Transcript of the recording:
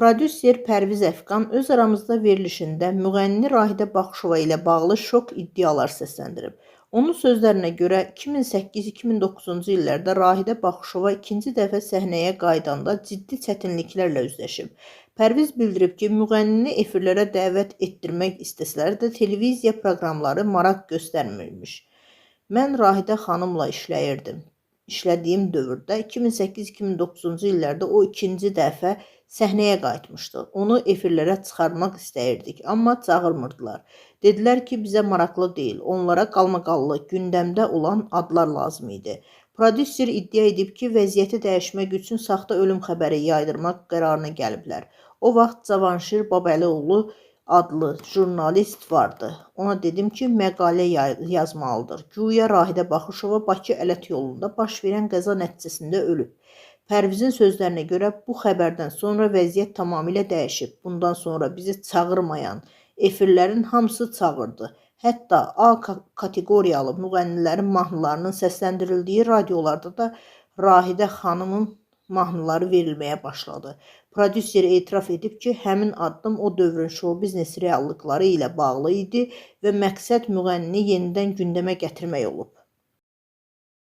Prodüser Pərviz Əfqan öz aramızda verilişində müğənni Rahidə Baxışova ilə bağlı şok iddialar səsləndirib. Onun sözlərinə görə 2008-2009-cu illərdə Rahidə Baxışova ikinci dəfə səhnəyə qaydanda ciddi çətinliklərlə üzləşib. Pərviz bildirib ki, müğənnini efirlərə dəvət etdirmək istəsələr də televiziya proqramları maraq göstərmirmiş. Mən Rahidə xanımla İşlədiyim dövrdə 2008-2009-cu illərdə o ikinci dəfə səhnəyə qayıtmışdı. Onu efirlərə çıxarmaq istəyirdik, amma çağırmırdılar. Dedilər ki, bizə maraqlı deyil, onlara qalmaqallı, gündəmdə olan adlar lazım idi. Prodüser iddia edib ki, vəziyyəti dəyişmək üçün saxta ölüm xəbəri yaydırmaq qərarına gəliblər. O vaxt Cavanşir Babəlioğlu adlı jurnalist vardı. Ona dedim ki, məqalə yazmalıdır. Güya Rahidə Baxışova Bakı Ələt yolunda baş verən qəza nəticəsində ölüb. Pərvizin sözlərinə görə bu xəbərdən sonra vəziyyət tamamilə dəyişib. Bundan sonra bizi çağırmayan efirlərin hamısı çağırdı. Hətta A kateqoriyalı müğənnilərin mahnılarının səsləndirildiyi radiolarda da Rahidə xanımın mahnıları verilməyə başladı. Prodüser etiraf edib ki, həmin addım o dövrün şou-biznes reallıqları ilə bağlı idi və məqsəd müğənnini yenidən gündəmə gətirmək olub.